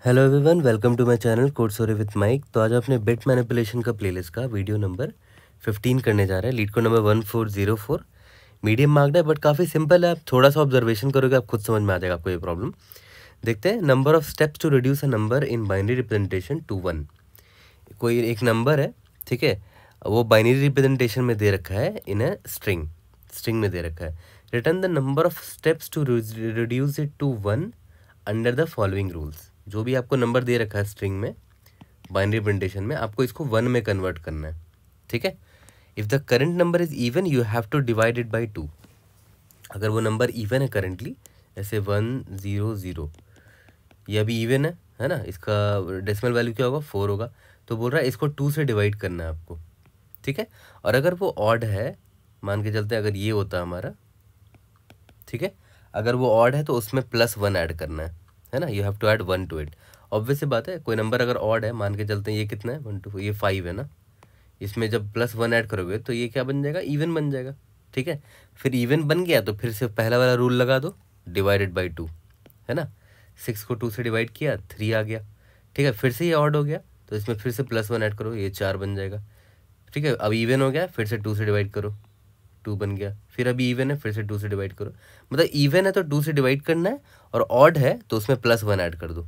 Hello everyone, welcome to my channel code story with Mike. तो आज अपने bit manipulation का प्लेलिस्ट का वीडियो नंबर 15 करने जा रहे हैं। LeetCode number 1404 medium marked है, बट काफ़ी सिंपल है। आप थोड़ा सा ऑब्जर्वेशन करोगे आप खुद समझ में आ जाएगा आपको ये प्रॉब्लम। देखते हैं। Number of steps to reduce a number in binary representation to 1। कोई एक नंबर है, ठीक है, वो बाइनरी रिप्रेजेंटेशन में दे रखा है इन ए स्ट्रिंग में दे रखा है। Return the number of steps to reduce it to 1 under the following rules. जो भी आपको नंबर दे रखा है स्ट्रिंग में बाइनरी रिप्रेजेंटेशन में, आपको इसको 1 में कन्वर्ट करना है, ठीक है। If the current number is even you have to divide it by 2। अगर वो नंबर इवन है करंटली, जैसे 1 0 0, ये अभी इवन है ना, इसका डेसिमल वैल्यू क्या होगा 4 होगा, तो बोल रहा है इसको 2 से डिवाइड करना है आपको, ठीक है। और अगर वो ऑड है, मान के चलते हैं अगर ये होता हमारा, ठीक है, अगर वो ऑड है तो उसमें +1 ऐड करना है ना। You have to add 1 to it. Obvious सी बात है, कोई नंबर अगर ऑड है, मान के चलते हैं ये कितना है 1 2 ये 5 है ना, इसमें जब +1 ऐड करोगे तो ये क्या बन जाएगा, इवन बन जाएगा, ठीक है। फिर इवन बन गया तो फिर से पहला वाला रूल लगा दो, डिवाइडेड बाई 2, है ना। 6 को 2 से डिवाइड किया 3 आ गया, ठीक है। फिर से ये ऑड हो गया तो इसमें फिर से +1 ऐड करो, ये 4 बन जाएगा, ठीक है। अब इवन हो गया, फिर से 2 से डिवाइड करो, 2 बन गया। फिर अभी इवन है, फिर से 2 से डिवाइड करो। मतलब इवन है तो 2 से डिवाइड करना है, और ऑड है तो उसमें +1 ऐड कर दो,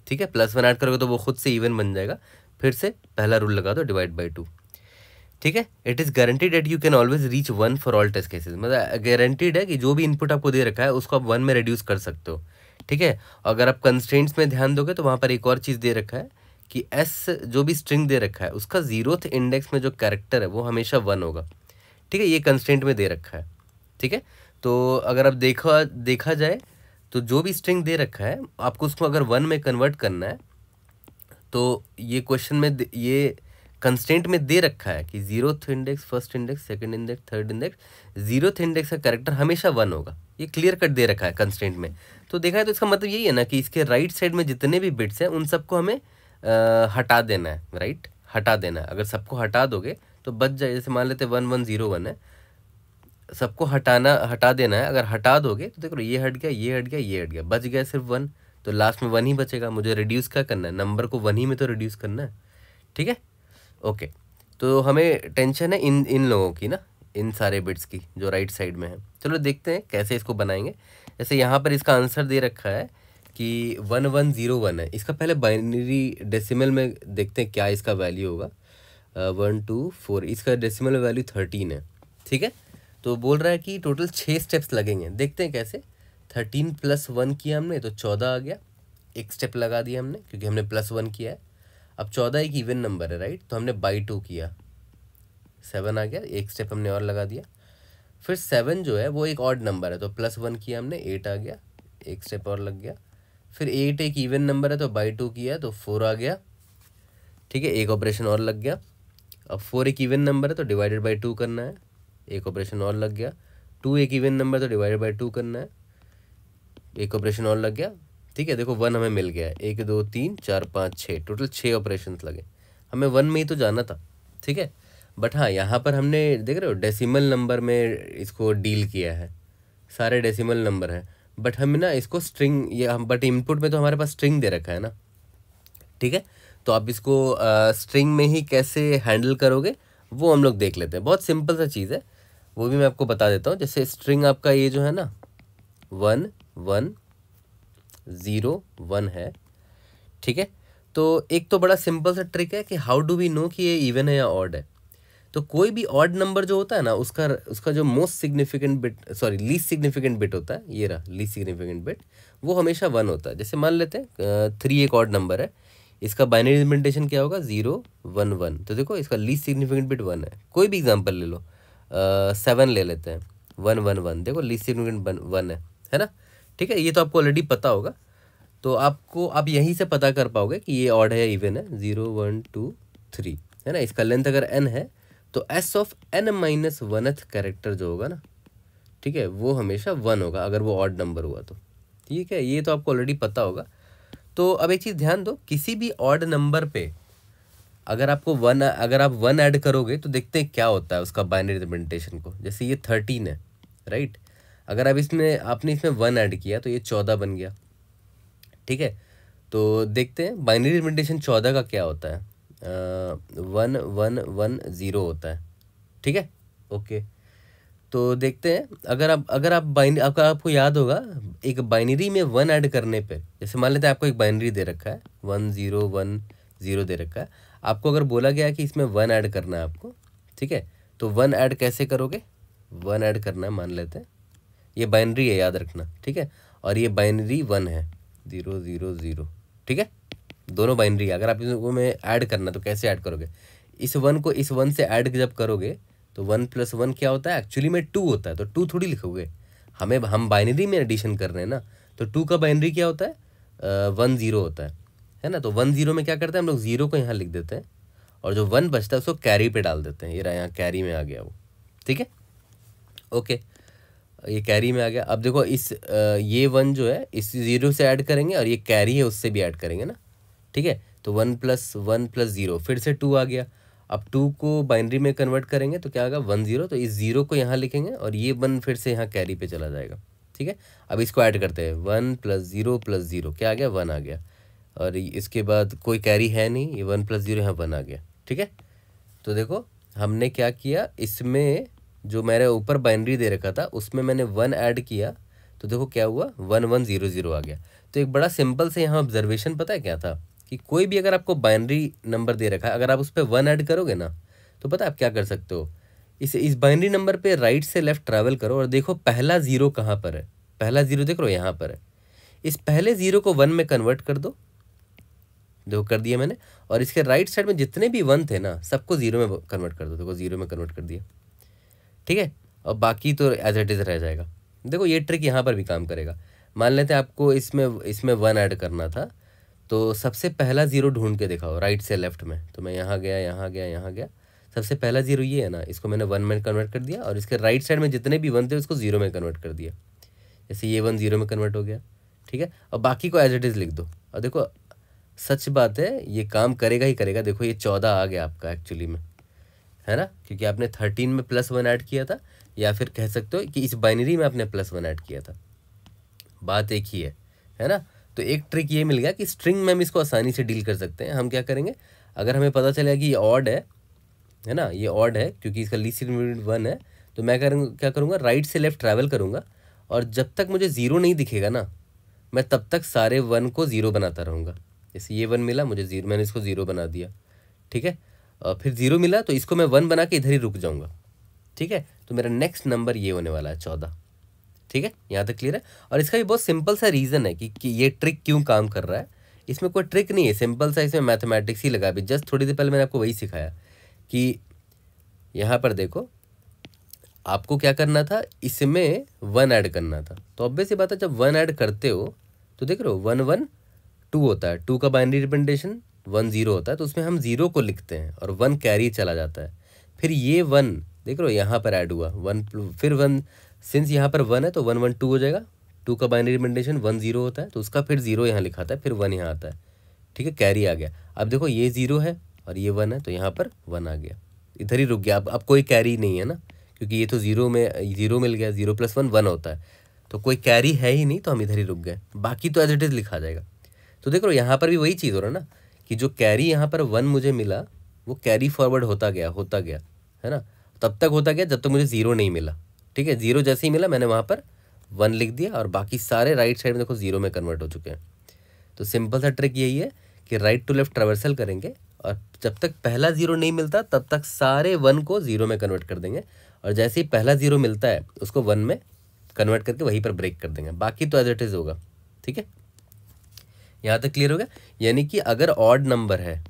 ठीक है। +1 ऐड करोगे तो वो खुद से इवन बन जाएगा। फिर से पहला रूल लगा दो, डिवाइड बाई 2, ठीक है। It is guaranteed at you can always reach 1 for all test cases. मतलब गारंटीड है कि जो भी इनपुट आपको दे रखा है उसको आप 1 में रिड्यूस कर सकते हो, ठीक है। अगर आप कंस्ट्रेंट्स में ध्यान दोगे तो वहाँ पर एक और चीज़ दे रखा है कि एस जो भी स्ट्रिंग दे रखा है उसका 0th इंडेक्स में जो कैरेक्टर है वो हमेशा 1 होगा, ठीक है। ये कंस्ट्रेंट में दे रखा है, ठीक है। तो अगर अब देखा जाए तो जो भी स्ट्रिंग दे रखा है आपको उसको अगर 1 में कन्वर्ट करना है, तो ये क्वेश्चन में ये कंस्टेंट में दे रखा है कि 0th index, first index, second index, third index, 0th index का कैरेक्टर हमेशा 1 होगा। ये क्लियर कट दे रखा है कंस्टेंट में। तो देखा है तो इसका मतलब यही है ना कि इसके राइट साइड में जितने भी बिट्स हैं उन सबको हमें हटा देना है, राइट, हटा देना है। अगर सबको हटा दोगे तो बच जाए। जैसे मान लेते 1 1 0 1 है, सबको हटा देना है। अगर हटा दोगे तो देखो ये हट गया, ये हट गया, ये हट गया, बच गया सिर्फ 1। तो लास्ट में 1 ही बचेगा। मुझे रिड्यूस क्या करना है, नंबर को 1 ही में तो रिड्यूस करना है, ठीक है। ओके, तो हमें टेंशन है इन लोगों की ना, इन सारे बिट्स की जो राइट साइड में है। चलो देखते हैं कैसे इसको बनाएंगे। जैसे यहाँ पर इसका आंसर दे रखा है कि 1101 है। इसका पहले बाइनरी डेसिमल में देखते हैं क्या इसका वैल्यू होगा। 1 2 4, इसका डेसिमल वैल्यू 13 है, ठीक है। तो बोल रहा है कि टोटल 6 स्टेप्स लगेंगे। देखते हैं कैसे। 13 + 1 किया हमने तो 14 आ गया, एक स्टेप लगा दिया हमने क्योंकि हमने +1 किया है। अब 14 एक इवन नंबर है, राइट, तो हमने बाई 2 किया, 7 आ गया, एक स्टेप हमने और लगा दिया। फिर 7 जो है वो एक ऑड नंबर है तो +1 किया हमने, 8 आ गया, एक स्टेप और लग गया। फिर 8 एक इवन नंबर है तो बाई 2 किया तो 4 आ गया, ठीक है, एक ऑपरेशन और लग गया। अब 4 एक इवन नंबर है तो डिवाइडेड बाई 2 करना है, एक ऑपरेशन और लग गया। 2 एक इवन नंबर तो डिवाइडेड बाई 2 करना है, एक ऑपरेशन और लग गया, ठीक है। देखो 1 हमें मिल गया है। 1 2 3 4 5 6, टोटल 6 ऑपरेशन लगे। हमें 1 में ही तो जाना था, ठीक है। बट हाँ, यहाँ पर हमने देख रहे हो डेसिमल नंबर में इसको डील किया है, सारे डेसिमल नंबर है। बट हम ना इसको स्ट्रिंग, ये हम बट इनपुट में तो हमारे पास स्ट्रिंग दे रखा है ना, ठीक है। तो आप इसको स्ट्रिंग में ही कैसे हैंडल करोगे वो हम लोग देख लेते हैं। बहुत सिंपल सा चीज़ है, वो भी मैं आपको बता देता हूँ। जैसे स्ट्रिंग आपका ये जो है ना 1 1 0 1 है, ठीक है। तो एक तो बड़ा सिंपल सा ट्रिक है कि हाउ डू वी नो कि ये इवन है या ऑड है। तो कोई भी ऑड नंबर जो होता है ना, उसका जो most significant bit, sorry least significant bit होता है, ये रहा लीस्ट सिग्निफिकेंट बिट, वो हमेशा 1 होता है। जैसे मान लेते हैं 3 एक ऑड नंबर है, इसका बाइनरी रिप्रेजेंटेशन क्या होगा 0 1 1। तो देखो इसका लीस्ट सिग्निफिकेंट बिट 1 है। कोई भी एग्जांपल ले लो, 7 ले लेते हैं, 1 1 1, देखो लीस्ट सिग्निफिकेंट 1 है ना, ठीक है। ये तो आपको ऑलरेडी पता होगा, तो आप यहीं से पता कर पाओगे कि ये ऑड है या इवन है। 0 1 2 3 है ना। इसका लेंथ अगर n है तो s of n minus 1th character जो होगा ना, ठीक है, वो हमेशा 1 होगा अगर वो ऑड नंबर हुआ तो, ठीक है। ये तो आपको ऑलरेडी पता होगा। तो अब एक चीज़ ध्यान दो, किसी भी ऑड नंबर पे अगर आप 1 ऐड करोगे तो देखते हैं क्या होता है उसका बाइनरी रिप्रेजेंटेशन को। जैसे ये 13 है, राइट, अगर आपने इसमें 1 ऐड किया तो ये 14 बन गया, ठीक है। तो देखते हैं बाइनरी रिप्रेजेंटेशन 14 का क्या होता है। 1110 होता है, ठीक है। ओके, तो देखते हैं। अगर आप बाइनरी, आपको याद होगा एक बाइनरी में 1 ऐड करने पे, जैसे मान लेते हैं आपको एक बाइनरी दे रखा है 1010 दे रखा है, आपको अगर बोला गया है कि इसमें 1 ऐड करना है आपको, ठीक है, तो 1 ऐड कैसे करोगे? 1 ऐड करना है, मान लेते हैं ये बाइनरी है, याद रखना, ठीक है, और ये बाइनरी 1 है 000, ठीक है, दोनों बाइनरी है। अगर आप इसको में ऐड करना तो कैसे ऐड करोगे? इस 1 को इस 1 से ऐड जब करोगे तो 1 + 1 क्या होता है? एक्चुअली में 2 होता है, तो 2 थोड़ी लिखोगे, हम बाइनरी में एडिशन कर रहे हैं ना, तो 2 का बाइनरी क्या होता है? 10 होता है ना। तो 10 में क्या करते हैं हम लोग? 0 को यहाँ लिख देते हैं, और जो 1 बचता है उसको कैरी पे डाल देते हैं। ये रहा, यहाँ कैरी में आ गया वो, ठीक है। ओके, ये कैरी में आ गया। अब देखो ये 1 जो है इस 0 से ऐड करेंगे, और ये कैरी है उससे भी ऐड करेंगे ना, ठीक है। तो 1 + 1 + 0 फिर से 2 आ गया। अब 2 को बाइनरी में कन्वर्ट करेंगे तो क्या आएगा? 10। तो इस 0 को यहाँ लिखेंगे, और ये 1 फिर से यहाँ कैरी पे चला जाएगा, ठीक है। अब इसको ऐड करते हैं, 1 + 0 + 0 क्या आ गया? 1 आ गया। और इसके बाद कोई कैरी है नहीं, ये 1 + 0 यहाँ 1 आ गया, ठीक है। तो देखो हमने क्या किया, इसमें जो मेरे ऊपर बाइनरी दे रखा था उसमें मैंने 1 ऐड किया, तो देखो क्या हुआ? 1100 आ गया। तो एक बड़ा सिंपल से यहाँ ऑब्जर्वेशन पता है क्या था, कि कोई भी अगर आपको बाइनरी नंबर दे रखा है, अगर आप उस पर 1 ऐड करोगे ना, तो पता है आप क्या कर सकते हो? इस बाइनरी नंबर पे राइट से लेफ्ट ट्रैवल करो, और देखो पहला 0 कहाँ पर है। पहला 0 देख लो यहाँ पर है। इस पहले 0 को 1 में कन्वर्ट कर दो, देखो कर दिया मैंने। और इसके राइट साइड में जितने भी 1 थे ना, सबको 0 में कन्वर्ट कर दो, देखो 0 में कन्वर्ट कर दिया, ठीक है। और बाकी तो एज इट इज़ रह जाएगा। देखो ये ट्रिक यहाँ पर भी काम करेगा। मान लेते हैं आपको इसमें 1 ऐड करना था, तो सबसे पहला 0 ढूंढ के दिखाओ राइट से लेफ्ट में। तो मैं यहाँ गया, यहाँ गया, यहाँ गया, सबसे पहला 0 ये है ना, इसको मैंने 1 में कन्वर्ट कर दिया, और इसके राइट साइड में जितने भी 1 थे उसको 0 में कन्वर्ट कर दिया। जैसे ये 1 0 में कन्वर्ट हो गया, ठीक है। और बाकी को एज इट इज़ लिख दो, और देखो सच बात है ये काम करेगा ही करेगा। देखो ये 14 आ गया आपका एक्चुअली में, है ना, क्योंकि आपने 13 में +1 ऐड किया था, या फिर कह सकते हो कि इस बाइनरी में आपने +1 ऐड किया था। बात एक ही है ना। तो एक ट्रिक ये मिल गया कि स्ट्रिंग में हम इसको आसानी से डील कर सकते हैं। हम क्या करेंगे, अगर हमें पता चलेगा कि ये ऑड है ना, ये ऑड है क्योंकि इसका लीस्ट सिग्निफिकेंट 1 है, तो मैं क्या करूँगा, राइट से लेफ्ट ट्रैवल करूँगा, और जब तक मुझे 0 नहीं दिखेगा ना, मैं तब तक सारे 1 को 0 बनाता रहूँगा। जैसे ये 1 मिला मुझे 0, मैंने इसको 0 बना दिया, ठीक है। और फिर 0 मिला तो इसको मैं 1 बना के इधर ही रुक जाऊँगा, ठीक है। तो मेरा नेक्स्ट नंबर ये होने वाला है 14, ठीक है। यहाँ तक क्लियर है। और इसका भी बहुत सिंपल सा रीज़न है कि ये ट्रिक क्यों काम कर रहा है। इसमें कोई ट्रिक नहीं है, सिंपल सा इसमें मैथमेटिक्स ही लगा। अभी जस्ट थोड़ी देर पहले मैंने आपको वही सिखाया कि यहाँ पर देखो आपको क्या करना था, इसमें 1 ऐड करना था। तो ऑब्वियस सी बात है, जब 1 ऐड करते हो तो देख रहे हो 1 1 2 होता है, 2 का बाइनरी रिप्रेजेंटेशन 1 0 होता है, तो उसमें हम 0 को लिखते हैं और 1 कैरी चला जाता है। फिर ये 1 देख रहे हो यहाँ पर ऐड हुआ 1, फिर 1 सिंस यहाँ पर 1 है तो 1 1 2 हो जाएगा। 2 का बाइनरी रिप्रेजेंटेशन 1 0 होता है, तो उसका फिर 0 यहाँ लिखा था, फिर 1 यहाँ आता है, ठीक है, कैरी आ गया। अब देखो ये 0 है और ये 1 है, तो यहाँ पर 1 आ गया, इधर ही रुक गया। अब कोई कैरी नहीं है ना, क्योंकि ये तो 0 में 0 मिल गया, 0 + 1 1 होता है, तो कोई कैरी है ही नहीं, तो हम इधर ही रुक गए। बाकी तो एज इट इज़ लिखा जाएगा। तो देखो यहाँ पर भी वही चीज़ हो रहा है ना, कि जो कैरी यहाँ पर 1 मुझे मिला वो कैरी फॉरवर्ड होता गया, है ना, तब तक होता गया जब तक मुझे 0 नहीं मिला, ठीक है। 0 जैसे ही मिला मैंने वहाँ पर 1 लिख दिया, और बाकी सारे राइट साइड में देखो 0 में कन्वर्ट हो चुके हैं। तो सिंपल सा ट्रिक यही है कि राइट टू लेफ्ट ट्रैवर्सल करेंगे, और जब तक पहला 0 नहीं मिलता तब तक सारे 1 को 0 में कन्वर्ट कर देंगे, और जैसे ही पहला 0 मिलता है उसको 1 में कन्वर्ट करके वहीं पर ब्रेक कर देंगे। बाकी तो एज इट इज़ होगा, ठीक है। यहाँ तक क्लियर हो गया। यानी कि अगर ऑड नंबर है,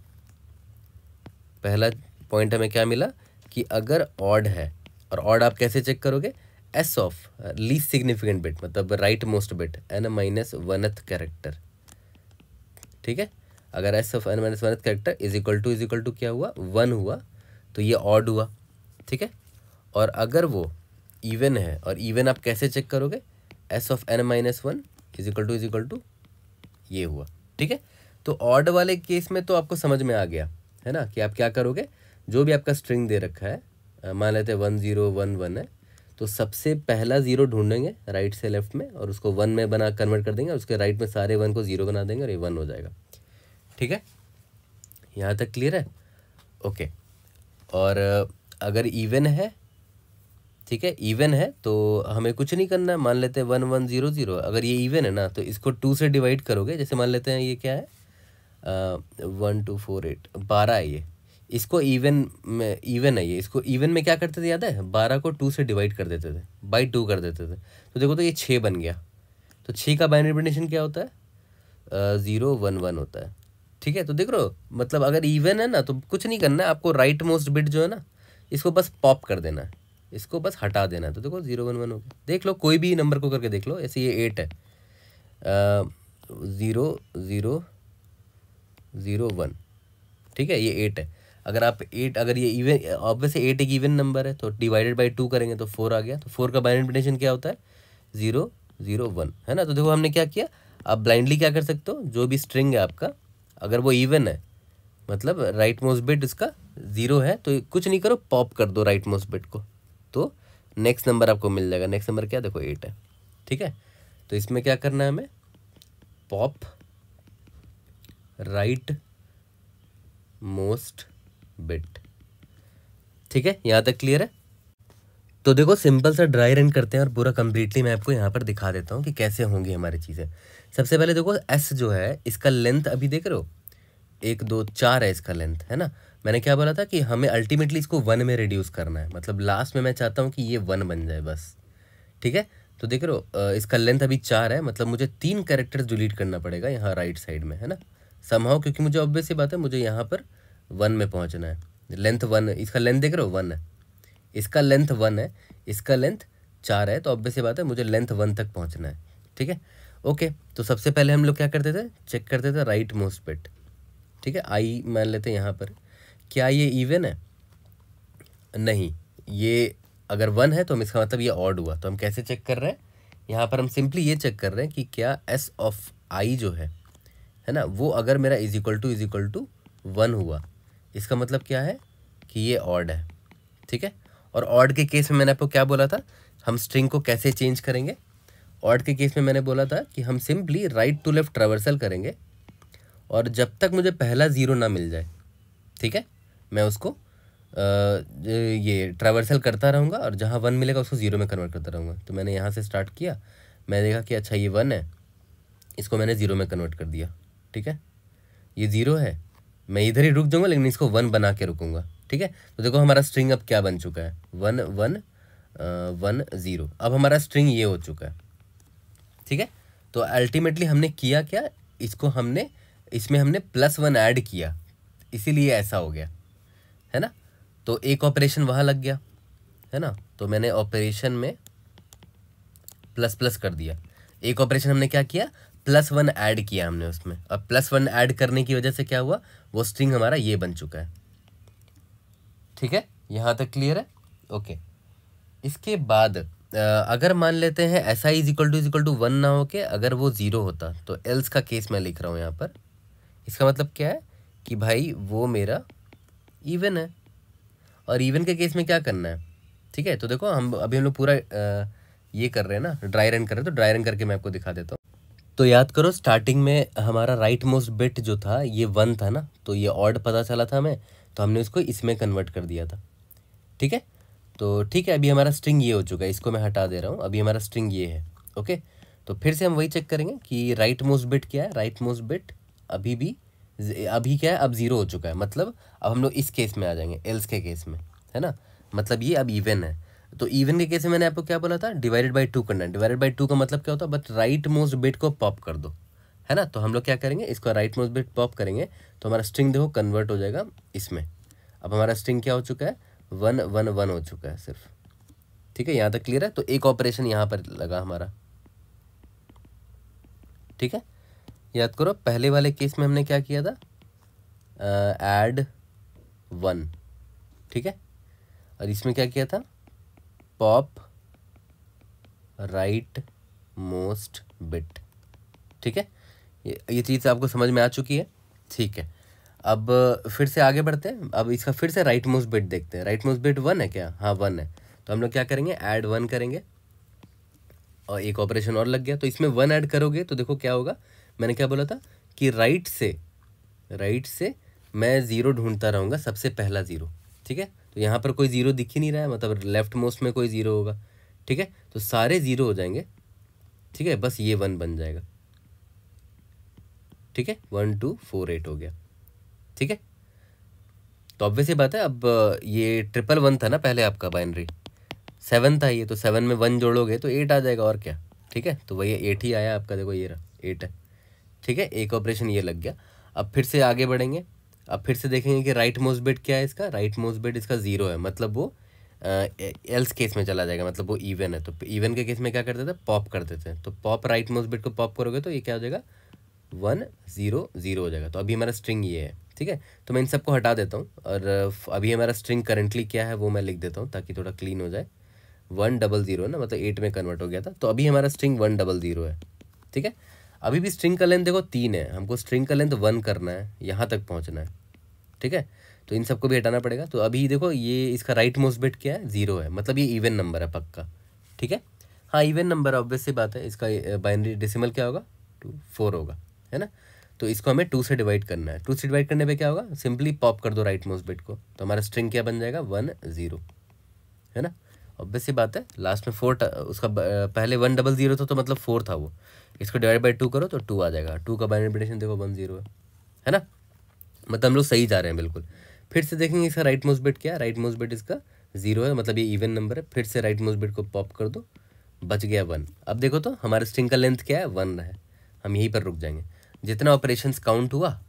पहला पॉइंट हमें क्या मिला कि अगर ऑड है, और ऑड आप कैसे चेक करोगे, S of least significant bit, मतलब right most bit n-1th character, ठीक है। अगर S of n-1th character is equal to क्या हुआ, 1 हुआ, तो ये ऑड हुआ, ठीक है। और अगर वो इवन है, और इवन आप कैसे चेक करोगे, S of n-1 is equal to ये हुआ, ठीक है। तो ऑड वाले केस में तो आपको समझ में आ गया है ना, कि आप क्या करोगे, जो भी आपका स्ट्रिंग दे रखा है, मान लेते हैं 1 0 1 1 है, तो सबसे पहला ज़ीरो ढूंढेंगे राइट से लेफ्ट में और उसको 1 में बना कन्वर्ट कर देंगे और उसके राइट में सारे 1 को 0 बना देंगे और ये 1 हो जाएगा। ठीक है, यहाँ तक क्लियर है? ओके। और अगर इवन है, ठीक है, इवन है तो हमें कुछ नहीं करना है। मान लेते हैं 1 1 0 0। अगर ये इवन है ना तो इसको 2 से डिवाइड करोगे। जैसे मान लेते हैं ये क्या है, 1 2 4 8 12 है ये। इसको इवन में, इवन है ये, इसको इवन में क्या करते थे याद है, 12 को 2 से डिवाइड कर देते थे, बाई 2 कर देते थे। तो देखो तो ये 6 बन गया। तो 6 का बाइनरी रिप्रेजेंटेशन क्या होता है, 0 1 1 होता है। ठीक है, तो देख रहे हो, मतलब अगर इवन है ना तो कुछ नहीं करना है आपको, राइट मोस्ट बिट जो है ना इसको बस पॉप कर देना है, इसको बस हटा देना है। तो देखो 0 1 1 हो गया। देख लो कोई भी नंबर को करके देख लो। ऐसे ये 8 है, 0 0 0 1। ठीक है, ये 8 है। अगर आप 8, अगर ये इवन, ऑब्वियसली 8 एक इवन नंबर है तो डिवाइडेड बाई 2 करेंगे तो 4 आ गया। तो 4 का बाइनरी रिप्रेजेंटेशन क्या होता है, 0 0 1, है ना। तो देखो हमने क्या किया, आप ब्लाइंडली क्या कर सकते हो, जो भी स्ट्रिंग है आपका, अगर वो इवन है मतलब राइट मोस्ट बिट इसका 0 है तो कुछ नहीं करो, पॉप कर दो राइट मोस्ट बिट को, तो नेक्स्ट नंबर आपको मिल जाएगा। नेक्स्ट नंबर क्या, देखो 8 है। ठीक है, तो इसमें क्या करना है हमें, पॉप राइट मोस्ट बिट। ठीक है, यहाँ तक क्लियर है? तो देखो सिंपल सा ड्राई रन करते हैं और पूरा कंप्लीटली मैं आपको यहाँ पर दिखा देता हूँ कि कैसे होंगी हमारी चीज़ें। सबसे पहले देखो एस जो है इसका लेंथ अभी देख रहे हो, 1 2 4 है इसका लेंथ, है ना। मैंने क्या बोला था कि हमें अल्टीमेटली इसको 1 में रिड्यूस करना है, मतलब लास्ट में मैं चाहता हूँ कि ये 1 बन जाए बस। ठीक है, तो देख रहे हो इसका लेंथ अभी 4 है, मतलब मुझे 3 कैरेक्टर्स डिलीट करना पड़ेगा यहाँ राइट साइड में, है ना, समहाउ, क्योंकि मुझे ऑब्वियस सी बात है मुझे यहाँ पर 1 में पहुँचना है। लेंथ 1, इसका लेंथ देख रहे हो 1 है, इसका लेंथ 1 है, इसका लेंथ 4 है, तो ऑब्वियस सी बात है मुझे लेंथ 1 तक पहुँचना है। ठीक है, ओके। तो सबसे पहले हम लोग क्या करते थे, चेक करते थे राइट मोस्ट बिट। ठीक है, आई मान लेते हैं यहाँ पर, क्या ये इवन है, नहीं, ये अगर 1 है तो हम, इसका मतलब ये ऑड हुआ। तो हम कैसे चेक कर रहे हैं, यहाँ पर हम सिंपली ये चेक कर रहे हैं कि क्या एस ऑफ आई जो है ना, वो अगर मेरा इज इक्वल टू 1 हुआ, इसका मतलब क्या है कि ये ऑड है। ठीक है, और ऑड के केस में मैंने आपको क्या बोला था, हम स्ट्रिंग को कैसे चेंज करेंगे। ऑड के केस में मैंने बोला था कि हम simply right to left traversal करेंगे और जब तक मुझे पहला 0 ना मिल जाए, ठीक है, मैं उसको ये ट्रावर्सल करता रहूँगा और जहाँ 1 मिलेगा उसको 0 में कन्वर्ट करता रहूँगा। तो मैंने यहाँ से स्टार्ट किया, मैं देखा कि अच्छा ये 1 है, इसको मैंने 0 में कन्वर्ट कर दिया। ठीक है, ये 0 है, मैं इधर ही रुक जाऊँगा लेकिन इसको 1 बना के रुकूँगा। ठीक है, तो देखो हमारा स्ट्रिंग अब क्या बन चुका है, 1 1 1 0। अब हमारा स्ट्रिंग ये हो चुका है। ठीक है, तो अल्टीमेटली हमने किया क्या, इसको हमने, इसमें हमने +1 ऐड किया, इसीलिए ऐसा हो गया, है ना। तो एक ऑपरेशन वहाँ लग गया, है ना, तो मैंने ऑपरेशन में ++ कर दिया। एक ऑपरेशन हमने क्या किया, +1 ऐड किया हमने उसमें। अब +1 ऐड करने की वजह से क्या हुआ, वो स्ट्रिंग हमारा ये बन चुका है। ठीक है, यहाँ तक क्लियर है? ओके। इसके बाद अगर मान लेते हैं S I is equal to 1 ना हो के अगर वो 0 होता, तो एल्स का केस मैं लिख रहा हूँ यहाँ पर। इसका मतलब क्या है कि भाई वो मेरा इवन है, और इवन के केस में क्या करना है। ठीक है, तो देखो हम लोग पूरा ये कर रहे हैं ना, ड्राई रन कर रहे हैं, तो ड्राई रन करके मैं आपको दिखा देता हूँ। तो याद करो स्टार्टिंग में हमारा राइट मोस्ट बिट जो था ये 1 था ना, तो ये ऑड पता चला था हमें, तो हमने उसको इसमें कन्वर्ट कर दिया था। ठीक है, तो ठीक है, अभी हमारा स्ट्रिंग ये हो चुका है, इसको मैं हटा दे रहा हूँ, अभी हमारा स्ट्रिंग ये है। ओके, तो फिर से हम वही चेक करेंगे कि राइट मोस्ट बिट क्या है। राइट मोस्ट बिट अभी क्या है, अब 0 हो चुका है, मतलब अब हम लोग इस केस में आ जाएंगे, एल्स के केस में, है ना, मतलब ये अब इवन है। तो इवन के केस में मैंने आपको क्या बोला था, डिवाइडेड बाई 2 करना है। डिवाइडेड बाई 2 का मतलब क्या होता है, बट राइट मोस्ट बिट को पॉप कर दो, है ना। तो हम लोग क्या करेंगे, इसको राइट मोस्ट बिट पॉप करेंगे तो हमारा स्ट्रिंग देखो कन्वर्ट हो जाएगा इसमें। अब हमारा स्ट्रिंग क्या हो चुका है, 1 1 1 हो चुका है सिर्फ। ठीक है, यहाँ तक क्लियर है। तो एक ऑपरेशन यहाँ पर लगा हमारा। ठीक है, याद करो पहले वाले केस में हमने क्या किया था, ऐड 1। ठीक है, और इसमें क्या किया था, पॉप राइट मोस्ट बिट। ठीक है, ये चीज़ आपको समझ में आ चुकी है। ठीक है, अब फिर से आगे बढ़ते हैं। अब इसका फिर से राइट मोस्ट बिट देखते हैं। राइट मोस्ट बिट 1 है क्या, हाँ 1 है, तो हम लोग क्या करेंगे, ऐड 1 करेंगे और एक ऑपरेशन और लग गया। तो इसमें 1 ऐड करोगे तो देखो क्या होगा, मैंने क्या बोला था कि राइट से मैं ज़ीरो ढूंढता रहूँगा, सबसे पहला ज़ीरो। ठीक है, तो यहाँ पर कोई ज़ीरो दिख ही नहीं रहा है, मतलब लेफ्ट मोस्ट में कोई ज़ीरो होगा। ठीक है, तो सारे ज़ीरो हो जाएंगे। ठीक है, बस ये 1 बन जाएगा। ठीक है, 1 2 4 8 हो गया। ठीक है, तो ऑब्वियस ये बात है, अब ये 111 था ना पहले आपका बाइनरी, 7 था ये, तो 7 में 1 जोड़ोगे तो 8 आ जाएगा और क्या। ठीक है, तो वही 8 ही आया आपका, देखो ये रहा 8 है। ठीक है, एक ऑपरेशन ये लग गया। अब फिर से आगे बढ़ेंगे, अब फिर से देखेंगे कि राइट मोस्ट बिट क्या है इसका, राइट मोस्ट बिट इसका 0 है, मतलब वो एल्स केस में चला जाएगा, मतलब वो इवन है। तो इवन के केस में क्या करते थे, पॉप करते थे। तो पॉप राइट मोस्ट बिट को पॉप करोगे तो ये क्या हो जाएगा, 1 0 0 हो जाएगा। तो अभी हमारा स्ट्रिंग ये है। ठीक है, तो मैं इन सबको हटा देता हूँ और अभी हमारा स्ट्रिंग करंटली क्या है वो मैं लिख देता हूँ ताकि थोड़ा क्लीन हो जाए। 100 ना, मतलब 8 में कन्वर्ट हो गया था, तो अभी हमारा स्ट्रिंग 100 है। ठीक है, अभी भी स्ट्रिंग का लेंथ देखो 3 है, हमको स्ट्रिंग का लेंथ 1 करना है, यहाँ तक पहुँचना है। ठीक है, तो इन सबको भी हटाना पड़ेगा। तो अभी देखो ये इसका राइट मोस्ट बिट क्या है, 0 है, मतलब ये इवन नंबर है पक्का। ठीक है, हाँ इवन नंबर ऑब्वियस सी बात है, इसका बाइनरी डेसिमल क्या होगा, 2 4 होगा, है ना। तो इसको हमें 2 से डिवाइड करना है। 2 से डिवाइड करने पे क्या होगा, सिंपली पॉप कर दो राइट मोस्ट बिट को, तो हमारा स्ट्रिंग क्या बन जाएगा, 1 0, है ना। ऑब्वियस सी बात है, लास्ट में 4 उसका पहले 100 था तो मतलब 4 था वो, इसको डिवाइड बाई 2 करो तो 2 आ जाएगा। 2 का बाइनरी रिप्रेजेंटेशन देखो 1 0 है ना, मतलब हम लोग सही जा रहे हैं बिल्कुल। फिर से देखेंगे इसका राइट मोस्ट बिट क्या है, राइट मोस्ट बिट इसका 0 है, मतलब ये इवन नंबर है। फिर से राइट मोस्ट बिट को पॉप कर दो, बच गया 1। अब देखो तो हमारे स्ट्रिंग का लेंथ क्या है, 1 है, हम यहीं पर रुक जाएंगे। जितना ऑपरेशंस काउंट हुआ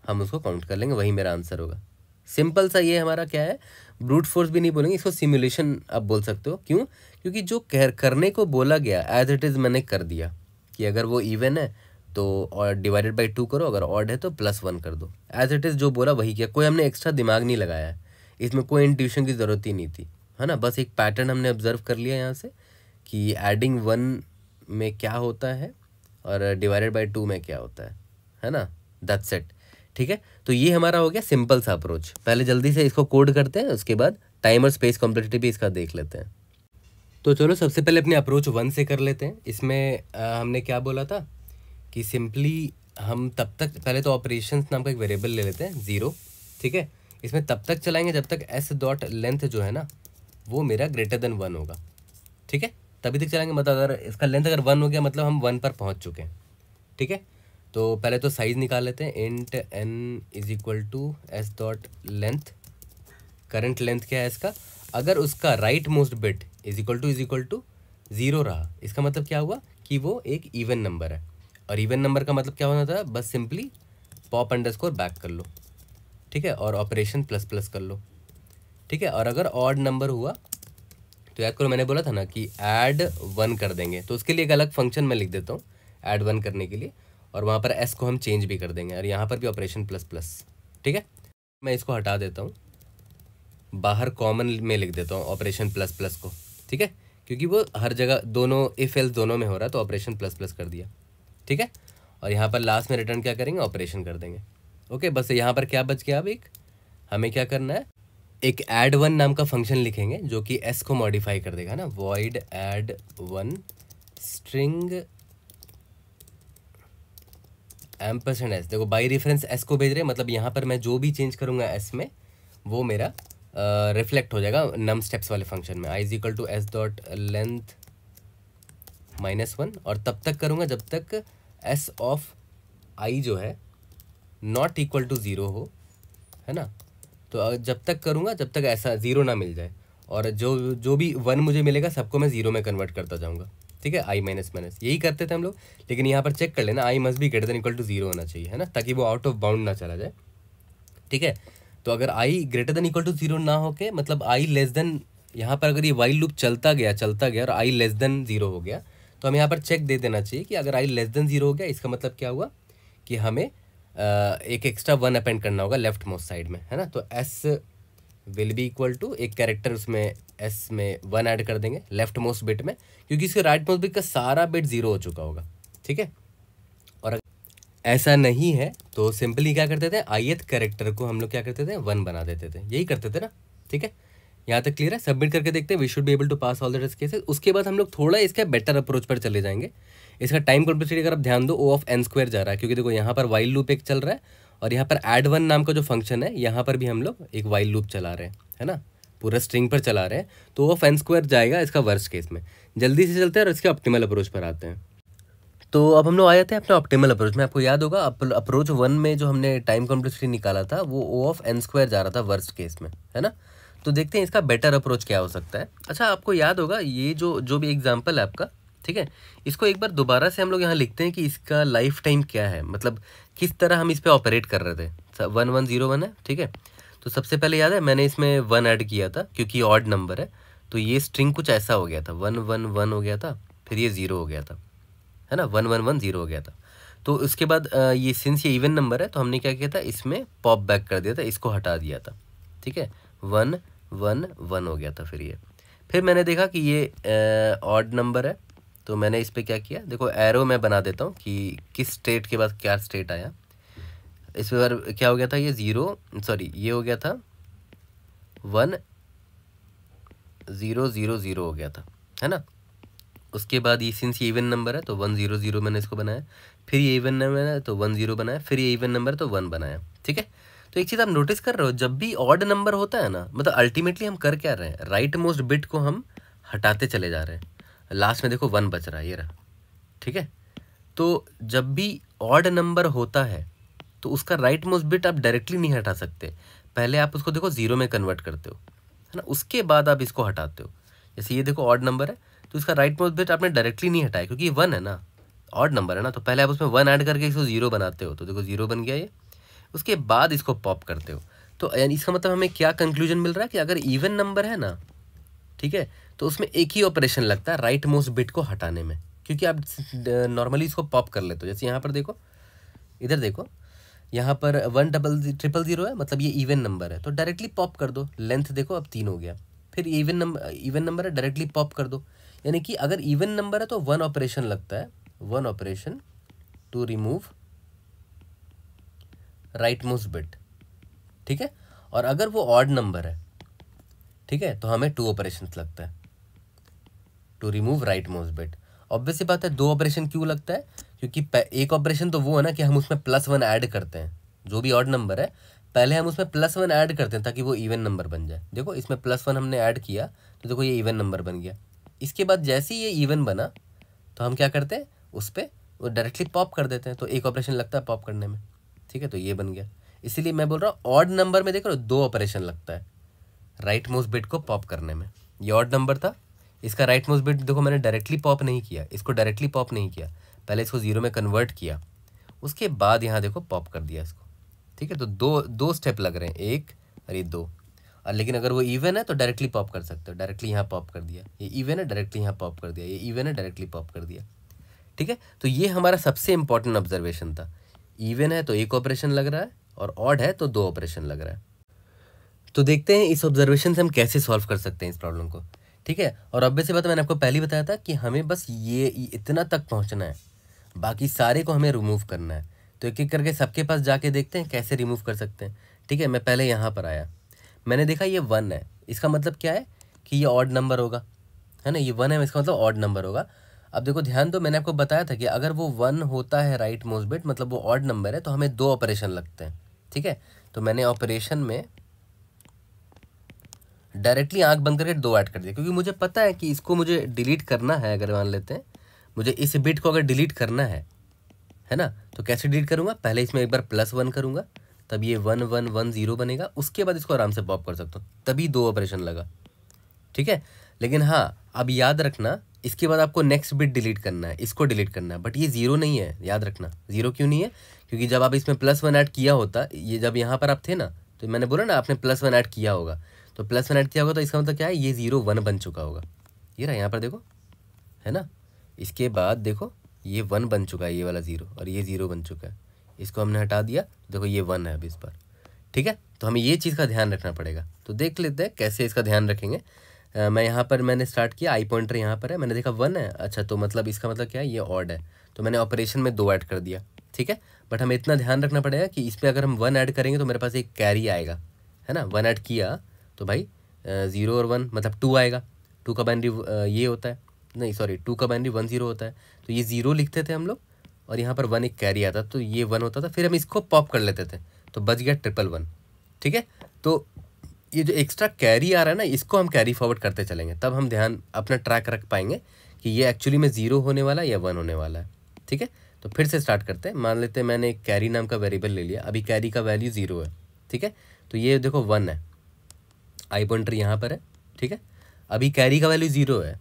हम उसको काउंट कर लेंगे, वही मेरा आंसर होगा। सिंपल सा ये हमारा क्या है, ब्रूट फोर्स भी नहीं बोलेंगे इसको, सिमुलेशन आप बोल सकते हो। क्यों, क्योंकि जो करने को बोला गया एज इट इज़ मैंने कर दिया, कि अगर वो इवन है तो और डिवाइडेड बाई 2 करो, अगर ऑड है तो +1 कर दो। एज इट इज़ जो बोला वही किया, कोई हमने एक्स्ट्रा दिमाग नहीं लगाया है, इसमें कोई इंट्यूशन की ज़रूरत ही नहीं थी, है ना। बस एक पैटर्न हमने ऑब्जर्व कर लिया यहाँ से कि एडिंग 1 में क्या होता है और डिवाइडेड बाई 2 में क्या होता है ना, दैट्स इट। ठीक है, तो ये हमारा हो गया सिंपल सा अप्रोच। पहले जल्दी से इसको कोड करते हैं, उसके बाद टाइम और स्पेस कॉम्प्लेक्सिटी भी इसका देख लेते हैं। तो चलो सबसे पहले अपने अप्रोच 1 से कर लेते हैं। इसमें हमने क्या बोला था कि सिंपली हम तब तक, पहले तो ऑपरेशंस नाम का एक वेरिएबल ले लेते हैं 0। ठीक है, इसमें तब तक चलाएंगे जब तक s डॉट लेंथ जो है ना वो मेरा >1 होगा। ठीक है, तभी तक चलाएंगे, मतलब अगर इसका लेंथ अगर 1 हो गया मतलब हम 1 पर पहुंच चुके हैं। ठीक है, तो पहले तो साइज़ निकाल लेते हैं, int n = s dot length. Current length क्या है इसका, अगर उसका right most bit is equal to 0 रहा, इसका मतलब क्या हुआ कि वो एक इवन नंबर है। और इवन नंबर का मतलब क्या होना था, बस सिंपली पॉप अंडरस्कोर बैक कर लो। ठीक है, और ऑपरेशन ++ कर लो। ठीक है, और अगर ऑड नंबर हुआ तो याद करो मैंने बोला था ना कि ऐड 1 कर देंगे, तो उसके लिए एक अलग फंक्शन मैं लिख देता हूँ ऐड 1 करने के लिए, और वहाँ पर s को हम चेंज भी कर देंगे, और यहाँ पर भी ऑपरेशन ++। ठीक है, मैं इसको हटा देता हूँ, बाहर कॉमन में लिख देता हूँ ऑपरेशन ++ को। ठीक है, क्योंकि वो हर जगह दोनों इफ एल्स दोनों में हो रहा है, तो ऑपरेशन ++ कर दिया। ठीक है, और यहाँ पर लास्ट में रिटर्न क्या करेंगे, ऑपरेशन कर देंगे। ओके, बस यहाँ पर क्या बच गया, अब एक हमें क्या करना है, एक ऐड 1 नाम का फंक्शन लिखेंगे जो कि s को मॉडिफाई कर देगा ना, वॉइड ऐड 1 स्ट्रिंग $s। देखो बाई रेफरेंस s को भेज रहे हैं, मतलब यहाँ पर मैं जो भी चेंज करूँगा s में वो मेरा रिफ्लेक्ट हो जाएगा नम स्टेप्स वाले फंक्शन में, i = s डॉट लेंथ -1, और तब तक करूँगा जब तक s ऑफ i जो है नॉट इक्वल टू 0 हो, है ना। तो जब तक करूँगा जब तक ऐसा 0 ना मिल जाए, और जो भी 1 मुझे मिलेगा सबको मैं 0 में कन्वर्ट करता जाऊँगा। ठीक है, i माइनस यही करते थे हम लोग, लेकिन यहाँ पर चेक कर लेना i मस्ट बी >= 0 होना चाहिए, है ना, ताकि वो आउट ऑफ बाउंड ना चला जाए। ठीक है, तो अगर i > 0 ना हो के, मतलब i लेस देन, यहाँ पर अगर ये वाइल लूप चलता गया और i लेस देन 0 हो गया, तो हमें यहाँ पर चेक दे देना चाहिए कि अगर i लेस देन 0 हो गया, इसका मतलब क्या हुआ कि हमें एक एक्स्ट्रा 1 अपेंड करना होगा लेफ्ट मोस्ट साइड में, है ना। तो s will be equal to एक कैरेक्टर उसमें s में 1 ऐड कर देंगे लेफ्ट मोस्ट बिट में, क्योंकि इसके राइट मोस्ट बिट का सारा बिट 0 हो चुका होगा। ठीक है, और ऐसा नहीं है तो सिंपली क्या करते थे, ith कैरेक्टर को हम लोग क्या करते थे, 1 बना देते थे, यही करते थे ना। ठीक है, यहाँ तक क्लियर है? सबमिट करके देखते हैं, we should be able to pass all the test cases. उसके बाद हम लोग थोड़ा इसके बेटर अप्रोच पर चले जाएंगे। इसका टाइम कॉम्प्लेक्सिटी अगर आप ध्यान दो, O ऑफ n² जा रहा है, क्योंकि देखो यहाँ पर वाइल लूप एक चल रहा है और यहाँ पर ऐड वन नाम का जो फंक्शन है, यहाँ पर भी हम लोग एक वाइल लूप चला रहे हैं, है ना, पूरा स्ट्रिंग पर चला रहे हैं। तो O ऑफ n² जाएगा इसका वर्स्ट केस में। जल्दी से चलते हैं और इसके ऑप्टिमल अप्रोच पर आते हैं। तो अब हम लोग आ जाते हैं अपने ऑप्टिमल अप्रोच में। आपको याद होगा अप्रोच 1 में जो हमने टाइम कॉम्प्लेक्सिटी निकाला था वो O ऑफ n² जा रहा था वर्स्ट केस में, है ना। तो देखते हैं इसका बेटर अप्रोच क्या हो सकता है। अच्छा, आपको याद होगा ये जो भी एग्जांपल है आपका, ठीक है, इसको एक बार दोबारा से हम लोग यहाँ लिखते हैं कि इसका लाइफ टाइम क्या है, मतलब किस तरह हम इस पर ऑपरेट कर रहे थे। 1101 है, ठीक है। तो सबसे पहले याद है मैंने इसमें 1 ऐड किया था क्योंकि ऑड नंबर है, तो ये स्ट्रिंग कुछ ऐसा हो गया था, 111 हो गया था, फिर ये 0 हो गया था, है ना, 1110 हो गया था। तो उसके बाद ये सिंस ये इवन नंबर है तो हमने क्या किया था, इसमें पॉप बैक कर दिया था, इसको हटा दिया था, ठीक है, 111 हो गया था। फिर मैंने देखा कि ये ऑड नंबर है, तो मैंने इस पर क्या किया, देखो एरो मैं बना देता हूँ कि किस स्टेट के बाद क्या स्टेट आया। इस बार क्या हो गया था, ये 0, सॉरी ये हो गया था 1000 हो गया था, है ना। उसके बाद ये सिंस ये इवन नंबर है तो 100 मैंने इसको बनाया, फिर ये इवन नंबर है तो 10 बनाया, फिर ये इवन नंबर है तो 1 बनाया, ठीक है। तो एक चीज़ आप नोटिस कर रहे हो, जब भी ऑड नंबर होता है ना, मतलब अल्टीमेटली हम कर क्या रहे हैं, राइट मोस्ट बिट को हम हटाते चले जा रहे हैं। लास्ट में देखो 1 बच रहा है, ये रहा, ठीक है। तो जब भी ऑड नंबर होता है तो उसका राइट मोस्ट बिट आप डायरेक्टली नहीं हटा सकते, पहले आप उसको देखो 0 में कन्वर्ट करते हो, है ना, उसके बाद आप इसको हटाते हो। जैसे ये देखो ऑड नंबर है तो इसका राइट मोस्ट बिट आपने डायरेक्टली नहीं हटाया क्योंकि ये 1 है ना, ऑड नंबर है ना, तो पहले आप उसमें 1 ऐड करके इसको 0 बनाते हो, तो देखो 0 बन गया ये, उसके बाद इसको पॉप करते हो। तो यानी इसका मतलब हमें क्या कंक्लूजन मिल रहा है कि अगर इवन नंबर है ना, ठीक है, तो उसमें एक ही ऑपरेशन लगता है राइट मोस्ट बिट को हटाने में, क्योंकि आप नॉर्मली इसको पॉप कर लेते हो। जैसे यहाँ पर देखो, इधर देखो, यहाँ पर 1000 है, मतलब ये इवन नंबर है तो डायरेक्टली पॉप कर दो, लेंथ देखो अब 3 हो गया। फिर इवन नंबर है, डायरेक्टली पॉप कर दो, यानी कि अगर इवन नंबर है तो 1 ऑपरेशन लगता है, 1 operation to remove right most bit, ठीक है। और अगर वो ऑड नंबर है, ठीक है, तो हमें 2 ऑपरेशन लगता है to remove right most bit. Obvious सी बात है 2 ऑपरेशन क्यों लगता है, क्योंकि एक ऑपरेशन तो वो है ना कि हम उसमें +1 ऐड करते हैं, जो भी ऑड नंबर है पहले हम उसमें +1 ऐड करते हैं ताकि वो इवन नंबर बन जाए। देखो इसमें +1 हमने ऐड किया तो देखो ये इवन नंबर बन गया। इसके बाद जैसे ही ये इवन बना तो हम क्या करते हैं, उस पर वो डायरेक्टली पॉप कर देते हैं, तो एक ऑपरेशन लगता है पॉप करने में, ठीक है, तो ये बन गया। इसीलिए मैं बोल रहा हूँ ऑड नंबर में देख रहे हो 2 ऑपरेशन लगता है राइट मोस्ट बिट को पॉप करने में। ये ऑड नंबर था, इसका राइट मोस्ट बिट देखो मैंने डायरेक्टली पॉप नहीं किया, इसको डायरेक्टली पॉप नहीं किया, पहले इसको 0 में कन्वर्ट किया, उसके बाद यहाँ देखो पॉप कर दिया इसको, ठीक है। तो दो स्टेप लग रहे हैं, एक और ये 2। और लेकिन अगर वो इवन है तो डायरेक्टली पॉप कर सकते हो, डायरेक्टली यहाँ पॉप कर दिया, ये इवन है डायरेक्टली यहाँ पॉप कर दिया, ये इवन है डायरेक्टली पॉप कर दिया, ठीक है। तो ये हमारा सबसे इंपॉर्टेंट ऑब्जर्वेशन था, इवन है तो 1 ऑपरेशन लग रहा है और ऑड है तो 2 ऑपरेशन लग रहा है। तो देखते हैं इस ऑब्जर्वेशन से हम कैसे सॉल्व कर सकते हैं इस प्रॉब्लम को, ठीक है। और ऑब्वियसली बात है, मैंने आपको पहले ही बताया था कि हमें बस ये इतना तक पहुंचना है, बाकी सारे को हमें रिमूव करना है। तो एक एक करके सबके पास जाके देखते हैं कैसे रिमूव कर सकते हैं, ठीक है। मैं पहले यहाँ पर आया, मैंने देखा ये 1 है, इसका मतलब क्या है कि ये ऑड नंबर होगा, है ना, ये 1 है, इसका मतलब ऑड नंबर होगा। अब देखो ध्यान दो, मैंने आपको बताया था कि अगर वो 1 होता है राइट मोस्ट बिट, मतलब वो ऑड नंबर है, तो हमें 2 ऑपरेशन लगते हैं, ठीक है। तो मैंने ऑपरेशन में डायरेक्टली आंख बंद करके 2 ऐड कर दिया, क्योंकि मुझे पता है कि इसको मुझे डिलीट करना है। अगर मान लेते हैं मुझे इस बिट को अगर डिलीट करना है ना, तो कैसे डिलीट करूँगा, पहले इसमें एक बार +1 करूँगा, तब ये 1110 बनेगा, उसके बाद इसको आराम से पॉप कर सकता हूँ, तभी 2 ऑपरेशन लगा, ठीक है। लेकिन हाँ, अब याद रखना इसके बाद आपको नेक्स्ट बिट डिलीट करना है, इसको डिलीट करना है, बट ये 0 नहीं है, याद रखना 0 क्यों नहीं है, क्योंकि जब आप इसमें +1 ऐड किया होता, ये जब यहाँ पर आप थे ना, तो मैंने बोला ना आपने +1 ऐड किया होगा, तो +1 ऐड किया होगा तो इसका मतलब क्या है, ये 0 1 बन चुका होगा, ये रहा यहाँ पर देखो, है ना। इसके बाद देखो ये 1 बन चुका है, ये वाला 0, और ये 0 बन चुका है, इसको हमने हटा दिया, देखो ये 1 है अभी इस पर, ठीक है। तो हमें ये चीज़ का ध्यान रखना पड़ेगा। तो देख लेते हैं कैसे इसका ध्यान रखेंगे। मैं यहाँ पर मैंने स्टार्ट किया, आई पॉइंटर यहाँ पर है, मैंने देखा 1 है, अच्छा तो मतलब इसका मतलब क्या है, ये ऑड है, तो मैंने ऑपरेशन में 2 ऐड कर दिया, ठीक है। बट हमें इतना ध्यान रखना पड़ेगा कि इस पर अगर हम 1 ऐड करेंगे तो मेरे पास एक कैरी आएगा, है ना। 1 ऐड किया तो भाई 0 और 1 मतलब 2 आएगा। 2 का बाइनरी ये होता है, नहीं सॉरी 2 का बाइनरी 1 0 होता है, तो ये 0 लिखते थे हम लोग और यहाँ पर 1 एक कैरी आता तो ये 1 होता था, फिर हम इसको पॉप कर लेते थे तो बच गया 111। ठीक है, तो ये जो एक्स्ट्रा कैरी आ रहा है ना, इसको हम कैरी फॉरवर्ड करते चलेंगे, तब हम ध्यान अपना ट्रैक रख पाएंगे कि ये एक्चुअली में 0 होने वाला है या 1 होने वाला है। ठीक है, तो फिर से स्टार्ट करते हैं। मान लेते हैं मैंने एक कैरी नाम का वेरिएबल ले लिया, अभी कैरी का वैल्यू 0 है। ठीक है, तो ये देखो 1 है, आई पॉइंटर यहाँ पर है। ठीक है, अभी कैरी का वैल्यू 0 है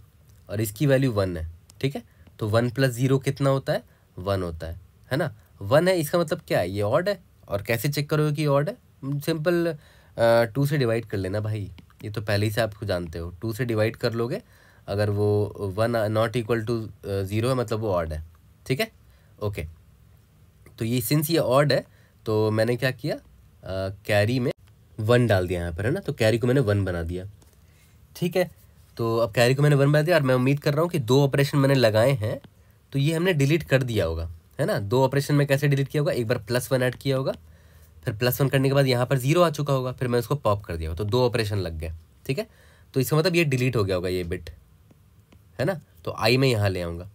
और इसकी वैल्यू 1 है। ठीक है, तो 1 + 0 कितना होता है? 1 होता है ना। 1 है, इसका मतलब क्या है? ये ऑड है। और कैसे चेक करोगे कि ऑड है? सिंपल 2 से डिवाइड कर लेना भाई, ये तो पहले ही से आपको जानते हो। 2 से डिवाइड कर लोगे, अगर वो 1 नॉट इक्वल टू 0 है मतलब वो ऑड है। ठीक है, ओके। तो ये सिंस ये ऑड है तो मैंने क्या किया, कैरी में 1 डाल दिया यहाँ पर, है ना। तो कैरी को मैंने 1 बना दिया। ठीक है, तो अब कैरी को मैंने 1 बना दिया और मैं उम्मीद कर रहा हूँ कि 2 ऑपरेशन मैंने लगाए हैं तो ये हमने डिलीट कर दिया होगा, है ना। 2 ऑपरेशन में कैसे डिलीट किया होगा, एक बार +1 ऐड किया होगा, फिर +1 करने के बाद यहाँ पर 0 आ चुका होगा, फिर मैं उसको पॉप कर दिया होगा, तो 2 ऑपरेशन लग गए। ठीक है, तो इसका मतलब ये डिलीट हो गया होगा ये बिट, है ना। तो आई में यहाँ ले आऊँगा,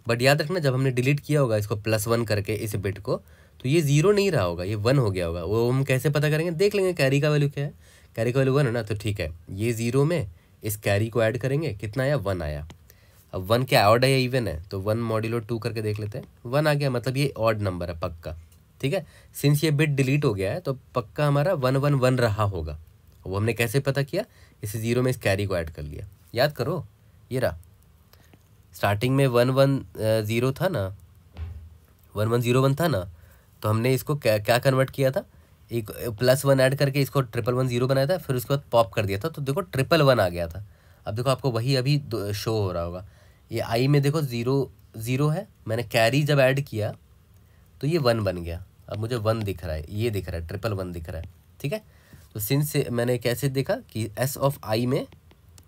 बट याद रखना जब हमने डिलीट किया होगा इसको +1 करके इस बिट को, तो ये 0 नहीं रहा होगा, ये 1 हो गया होगा। वो हम कैसे पता करेंगे, देख लेंगे कैरी का वैल्यू क्या है। कैरी का वैल्यू 1 है ना, तो ठीक है, ये 0 में इस कैरी को ऐड करेंगे, कितना आया? 1 आया। अब 1 क्या ऑड है या इवन है? तो 1 मॉड्यूलो 2 करके देख लेते हैं, 1 आ गया, मतलब ये ऑड नंबर है पक्का। ठीक है, सिंस ये बिट डिलीट हो गया है तो पक्का हमारा 1 1 1 रहा होगा। वो हमने कैसे पता किया, इसे 0 में इस कैरी को ऐड कर लिया। याद करो, ये रहा, स्टार्टिंग में 1 1 0 था ना, 1 1 0 1 था ना, तो हमने इसको क्या कन्वर्ट किया था, एक +1 ऐड करके इसको 1 1 1 0 बनाया था, फिर उसके बाद पॉप कर दिया था, तो देखो 1 1 1 आ गया था। अब देखो आपको वही अभी शो हो रहा होगा, ये आई में देखो 0 0 है, मैंने कैरी जब ऐड किया तो ये 1 बन गया। अब मुझे 1 दिख रहा है, ये दिख रहा है, 1 1 1 दिख रहा है। ठीक है, तो सिंस से मैंने कैसे देखा कि एस ऑफ आई में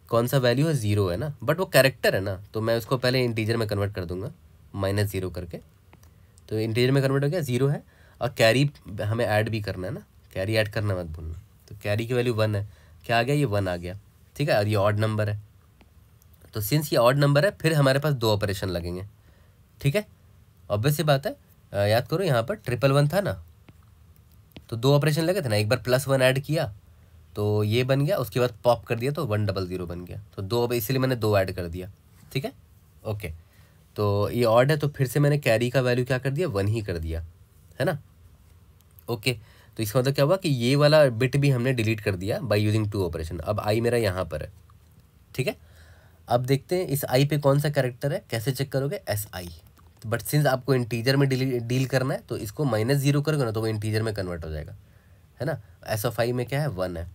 कौन सा वैल्यू है? 0 है ना, बट वो कैरेक्टर है ना, तो मैं उसको पहले इंटीजर में कन्वर्ट कर दूंगा -0 करके, तो इंटीजर में कन्वर्ट हो गया, 0 है। और कैरी हमें ऐड भी करना है ना, कैरी ऐड करना मत भूलना। तो कैरी की वैल्यू 1 है, क्या आ गया? ये 1 आ गया। ठीक है, और ये ऑड नंबर है, तो सिंस ये ऑड नंबर है फिर हमारे पास 2 ऑपरेशन लगेंगे। ठीक है, ऑब्वियस सी बात है, याद करो यहाँ पर 1 1 1 था ना, तो 2 ऑपरेशन लगे थे ना, एक बार +1 ऐड किया तो ये बन गया, उसके बाद पॉप कर दिया तो 1 0 0 बन गया, तो 2, इसलिए मैंने 2 ऐड कर दिया। ठीक है, ओके। तो ये ऑड है तो फिर से मैंने कैरी का वैल्यू क्या कर दिया? 1 ही कर दिया, है ना। ओके, तो इसका मतलब क्या हुआ कि ये वाला बिट भी हमने डिलीट कर दिया बाय यूजिंग 2 ऑपरेशन। अब आई मेरा यहाँ पर है। ठीक है, अब देखते हैं इस आई पे कौन सा कैरेक्टर है, कैसे चेक करोगे? SI। बट सिंस आपको इंटीजर में डील करना है तो इसको -0 करोगे ना तो वो इंटीजर में कन्वर्ट हो जाएगा, है ना। एस ऑफ आई में क्या है? 1 है।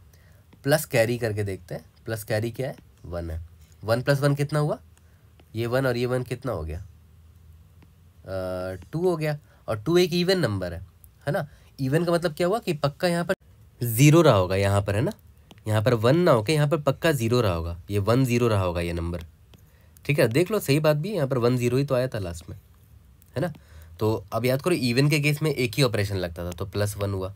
प्लस कैरी करके देखते हैं, प्लस कैरी क्या है? 1 है। 1 + 1 कितना हुआ? ये 1 और ये 1 कितना हो गया? 2 हो गया। और 2 एक इवन नंबर है ना। इवन का मतलब क्या हुआ कि पक्का यहाँ पर 0 रहा होगा, यहाँ पर, है ना। यहाँ पर 1 ना होके यहाँ पर पक्का 0 रहा होगा, ये 1 0 रहा होगा ये नंबर। ठीक है, देख लो, सही बात भी है, यहाँ पर 1 0 ही तो आया था लास्ट में, है ना। तो अब याद करो इवन के केस में एक ही ऑपरेशन लगता था, तो +1 हुआ।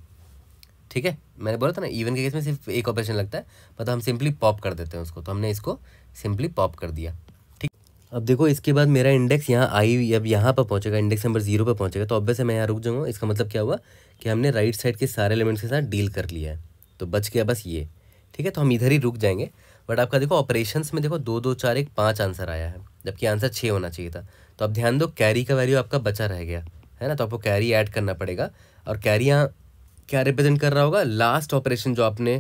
ठीक है, मैंने बोला था ना इवन के केस में सिर्फ एक ऑपरेशन लगता है, मतलब हम सिंपली पॉप कर देते हैं उसको, तो हमने इसको सिंपली पॉप कर दिया। ठीक, अब देखो इसके बाद मेरा इंडेक्स यहाँ आई, अब यहाँ पर पहुँचेगा, इंडेक्स नंबर 0 पर पहुँचेगा, तो ऑब्वियस है मैं यहाँ रुक जाऊँगा। इसका मतलब क्या हुआ कि हमने राइट साइड के सारे एलिमेंट्स के साथ डील कर लिया है, तो बच गया बस ये। ठीक है, तो हम इधर ही रुक जाएंगे। बट आपका देखो ऑपरेशंस में देखो 2 2 4 1 5 आंसर आया है, जबकि आंसर 6 होना चाहिए था। तो अब ध्यान दो कैरी का वैल्यू आपका बचा रह गया, है ना, तो आपको कैरी ऐड करना पड़ेगा। और कैरी यहाँ क्या रिप्रेजेंट कर रहा होगा? लास्ट ऑपरेशन जो आपने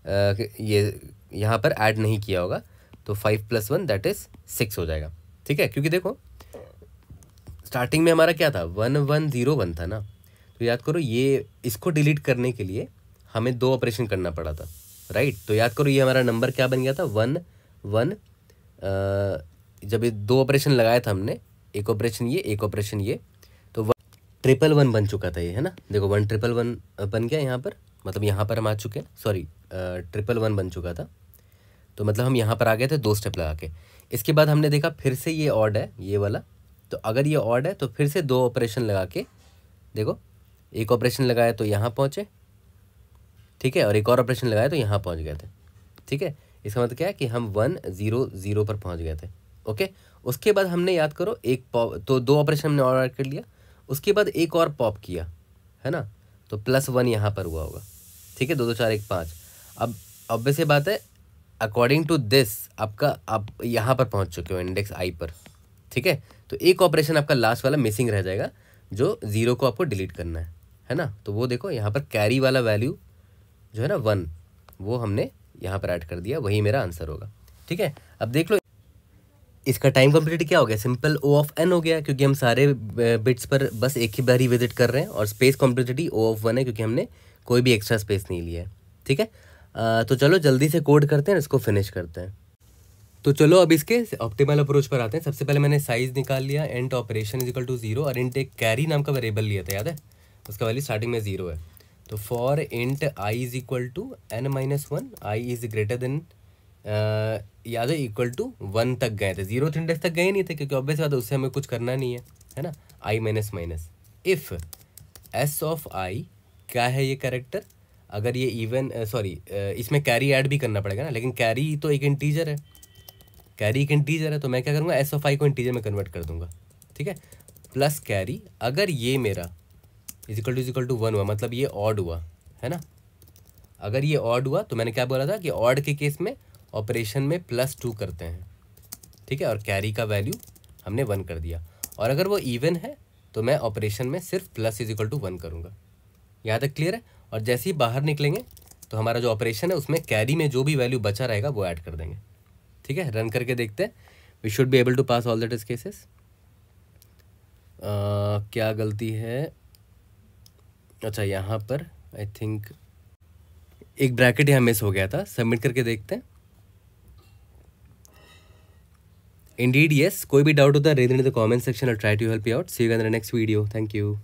ये यहाँ पर ऐड नहीं किया होगा, तो 5 + 1 दैट इज़ 6 हो जाएगा। ठीक है, क्योंकि देखो स्टार्टिंग में हमारा क्या था? 1 1 0 1 था ना, तो याद करो ये इसको डिलीट करने के लिए हमें 2 ऑपरेशन करना पड़ा था, राइट। तो याद करो ये हमारा नंबर क्या बन गया था? 1 1, जब ये 2 ऑपरेशन लगाया था हमने, एक ऑपरेशन ये, एक ऑपरेशन ये, तो 1 1 1 बन चुका था ये, है ना। देखो 1 1 1 बन गया यहाँ पर, मतलब यहाँ पर हम आ चुके हैं, सॉरी 1 1 1 बन चुका था, तो मतलब हम यहाँ पर आ गए थे 2 स्टेप लगा के। इसके बाद हमने देखा फिर से ये ऑड है ये वाला, तो अगर ये ऑड है तो फिर से 2 ऑपरेशन लगा के देखो, एक ऑपरेशन लगाया तो यहाँ पहुँचे, ठीक है, और एक और ऑपरेशन लगाया तो यहाँ पहुँच गए थे। ठीक है, इसका मतलब क्या है कि हम 1 0 0 पर पहुंच गए थे। ओके, उसके बाद हमने याद करो एक पॉप, तो 2 ऑपरेशन हमने और ऐड कर लिया, उसके बाद एक और पॉप किया है ना, तो +1 यहाँ पर हुआ होगा। ठीक है, 2 2 4 1 5। अब ऑब्वियस सी बात है, अकॉर्डिंग टू दिस आपका आप यहाँ पर पहुँच चुके हो इंडेक्स आई पर। ठीक है, तो एक ऑपरेशन आपका लास्ट वाला मिसिंग रह जाएगा, जो 0 को आपको डिलीट करना है ना। तो वो देखो यहाँ पर कैरी वाला वैल्यू जो है ना 1, वो हमने यहाँ पर ऐड कर दिया, वही मेरा आंसर होगा। ठीक है, अब देख लो इसका टाइम कम्प्लीट क्या हो गया, सिंपल O ऑफ n हो गया, क्योंकि हम सारे बिट्स पर बस एक ही बार ही विजिट कर रहे हैं, और स्पेस कॉम्प्लिसिटी O ऑफ 1 है, क्योंकि हमने कोई भी एक्स्ट्रा स्पेस नहीं लिया है। ठीक है, तो चलो जल्दी से कोड करते हैं, इसको फिनिश करते हैं। तो चलो अब इसके ऑप्टिमल अप्रोच पर आते हैं। सबसे पहले मैंने साइज निकाल लिया, int operation is equal to 0, और इंट एक कैरी नाम का वेरिएबल लिया था, याद है, उसका वैल्यू स्टार्टिंग में 0 है। तो for int i is equal to n-1, I is greater than, याद है, इक्वल टू 1 तक गए थे, 0th इंडेक्स तक गए नहीं थे, क्योंकि ऑब्वियस बात है उससे हमें कुछ करना नहीं है ना। i minus minus if s of i, क्या है ये कैरेक्टर, अगर ये इवन इसमें कैरी ऐड भी करना पड़ेगा ना, लेकिन कैरी तो एक इंटीजर है, कैरी एक इंटीजर है, तो मैं क्या करूँगा, एस ऑफ आई को इंटीजर में कन्वर्ट कर दूंगा। ठीक है, प्लस कैरी, अगर ये मेरा इजिकल टू 1 हुआ, मतलब ये ऑड हुआ है ना, अगर ये ऑड हुआ तो मैंने क्या बोला था कि ऑड के केस में ऑपरेशन में +2 करते हैं। ठीक है, और कैरी का वैल्यू हमने 1 कर दिया, और अगर वो इवन है तो मैं ऑपरेशन में सिर्फ प्लस इज इक्वल टू 1 करूँगा। यहाँ तक क्लियर है, और जैसे ही बाहर निकलेंगे तो हमारा जो ऑपरेशन है उसमें कैरी में जो भी वैल्यू बचा रहेगा वो ऐड कर देंगे। ठीक है, रन करके देखते हैं, we should be able to pass all the test cases. क्या गलती है, अच्छा यहाँ पर आई थिंक एक ब्रैकेट यहाँ मिस हो गया था, सबमिट करके देखते हैं। इंडीड यस, कोई भी डाउट होता है raise in the comment section, I try to help you out. See you in the next video, thank you.